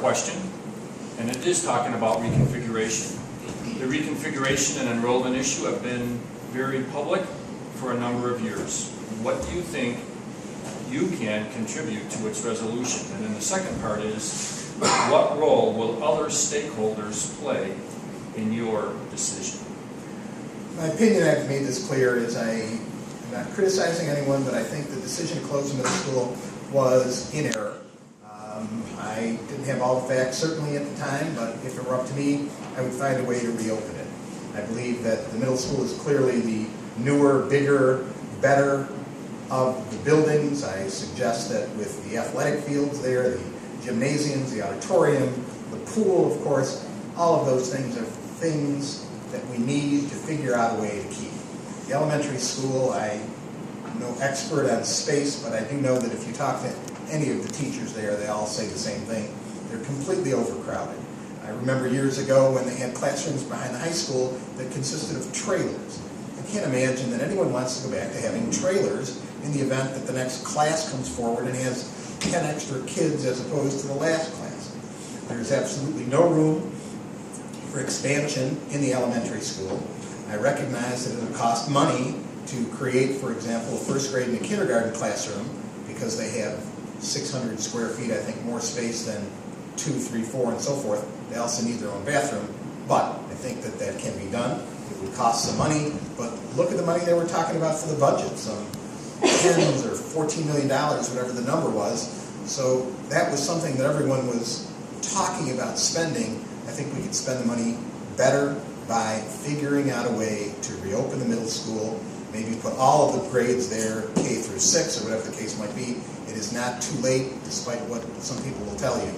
question, and it is talking about reconfiguration. The reconfiguration and enrollment issue have been very public for a number of years. What do you think you can contribute to its resolution? And then the second part is, what role will other stakeholders play in your decision? My opinion, I've made this clear, is I'm not criticizing anyone, but I think the decision to close the middle school was in error. I didn't have all the facts certainly at the time, but if it were up to me, I would find a way to reopen it. I believe that the middle school is clearly the newer, bigger, better of the buildings. I suggest that with the athletic fields there, the gymnasiums, the auditorium, the pool, of course, all of those things are things that we need to figure out a way to keep. The elementary school, I'm no expert on space, but I do know that if you talk to any of the teachers there, they all say the same thing. They're completely overcrowded. I remember years ago when they had classrooms behind the high school that consisted of trailers. I can't imagine that anyone wants to go back to having trailers in the event that the next class comes forward and has 10 extra kids as opposed to the last class. There's absolutely no room for expansion in the elementary school. I recognize that it will cost money to create, for example, a first grade and a kindergarten classroom because they have 600 square feet, I think, more space than 2, 3, 4, and so forth. They also need their own bathroom, but I think that that can be done. It would cost some money, but look at the money they were talking about for the budget, some $10 or $14 million, whatever the number was. So that was something that everyone was talking about spending. I think we could spend the money better by figuring out a way to reopen the middle school, maybe put all of the grades there, K through 6 or whatever the case might be. It is not too late, despite what some people will tell you.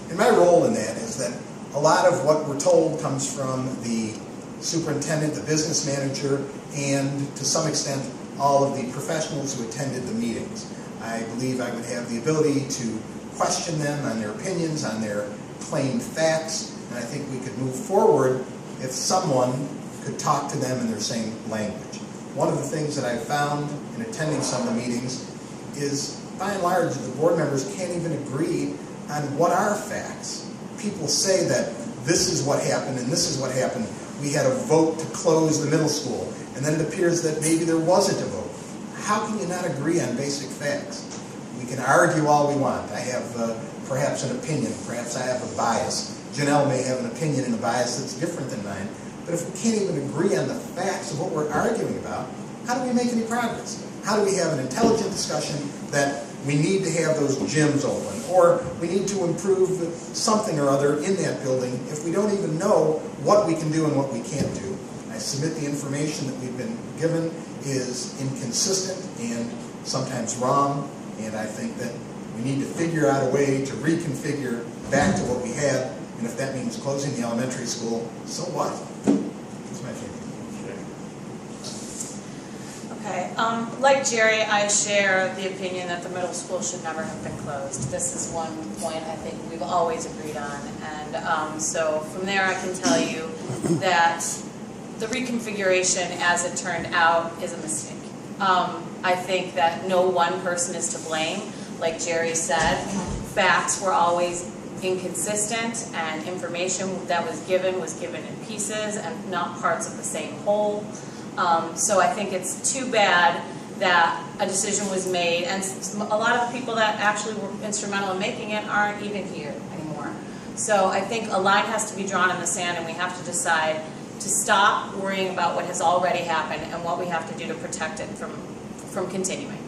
And my role in that is that a lot of what we're told comes from the superintendent, the business manager, and to some extent all of the professionals who attended the meetings. I believe I would have the ability to question them on their opinions, on their claimed facts, and I think we could move forward if someone could talk to them in their same language. One of the things that I found in attending some of the meetings is, by and large, the board members can't even agree on what are facts. People say that this is what happened and this is what happened. We had a vote to close the middle school, and then it appears that maybe there wasn't a vote. How can you not agree on basic facts? We can argue all we want. I have perhaps an opinion, perhaps I have a bias. Janelle may have an opinion and a bias that's different than mine. But if we can't even agree on the facts of what we're arguing about, how do we make any progress? How do we have an intelligent discussion that we need to have those gyms open, or we need to improve something or other in that building if we don't even know what we can do and what we can't do? I submit the information that we've been given is inconsistent and sometimes wrong, and I think that we need to figure out a way to reconfigure back to what we had, and if that means closing the elementary school, so what? That's my opinion. Okay, like Jerry, I share the opinion that the middle school should never have been closed. This is one point I think we've always agreed on, and so from there I can tell you that the reconfiguration, as it turned out, is a mistake. I think that no one person is to blame. Like Jerry said, facts were always inconsistent, and information that was given in pieces and not parts of the same whole. So I think it's too bad that a decision was made, and a lot of the people that actually were instrumental in making it aren't even here anymore. So I think a line has to be drawn in the sand, and we have to decide to stop worrying about what has already happened and what we have to do to protect it from continuing.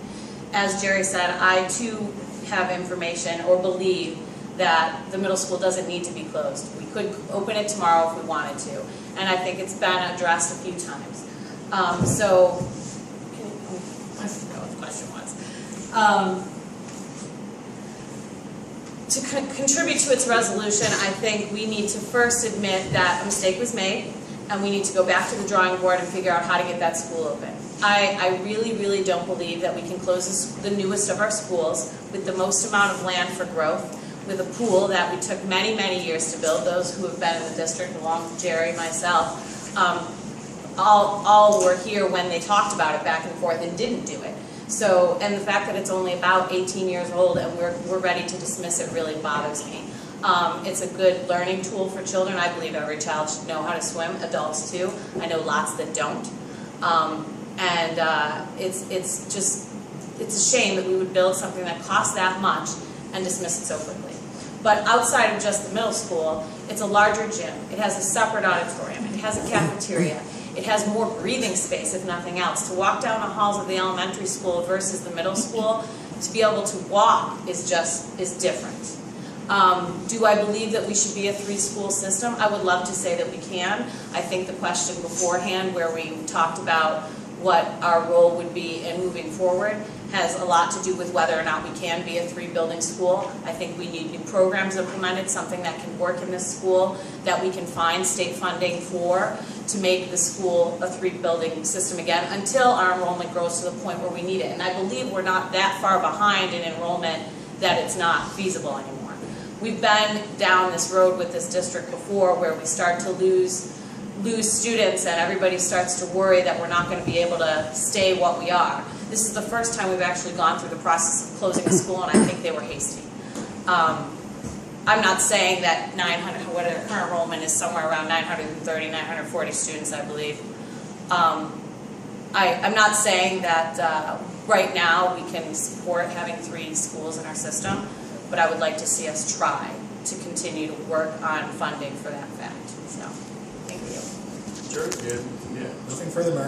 As Jerry said, I too have information or believe that the middle school doesn't need to be closed. We could open it tomorrow if we wanted to, and I think it's been addressed a few times. I forgot what the question was. To contribute to its resolution, I think we need to first admit that a mistake was made, and we need to go back to the drawing board and figure out how to get that school open. I really, really don't believe that we can close the newest of our schools with the most amount of land for growth, with a pool that we took many, many years to build. Those who have been in the district, along with Jerry, myself, all were here when they talked about it back and forth and didn't do it. So, and the fact that it's only about 18 years old and we're ready to dismiss it really bothers me. It's a good learning tool for children. I believe every child should know how to swim, adults too. I know lots that don't. It's a shame that we would build something that costs that much and dismiss it so quickly. But outside of just the middle school, it's a larger gym. It has a separate auditorium. It has a cafeteria. It has more breathing space, if nothing else. To walk down the halls of the elementary school versus the middle school, to be able to walk is different. Do I believe that we should be a 3-school system? I would love to say that we can. I think the question beforehand where we talked about what our role would be in moving forward has a lot to do with whether or not we can be a 3-building school. I think we need new programs implemented, something that can work in this school, that we can find state funding for to make the school a 3-building system again until our enrollment grows to the point where we need it. And I believe we're not that far behind in enrollment that it's not feasible anymore. We've been down this road with this district before where we start to lose students and everybody starts to worry that we're not going to be able to stay what we are. This is the first time we've actually gone through the process of closing a school, and I think they were hasty. I'm not saying that 900, what our current enrollment is somewhere around 930, 940 students, I believe. I'm not saying that right now we can support having 3 schools in our system, but I would like to see us try to continue to work on funding for that fact. So, thank you. Sure, good. Nothing further, Mark.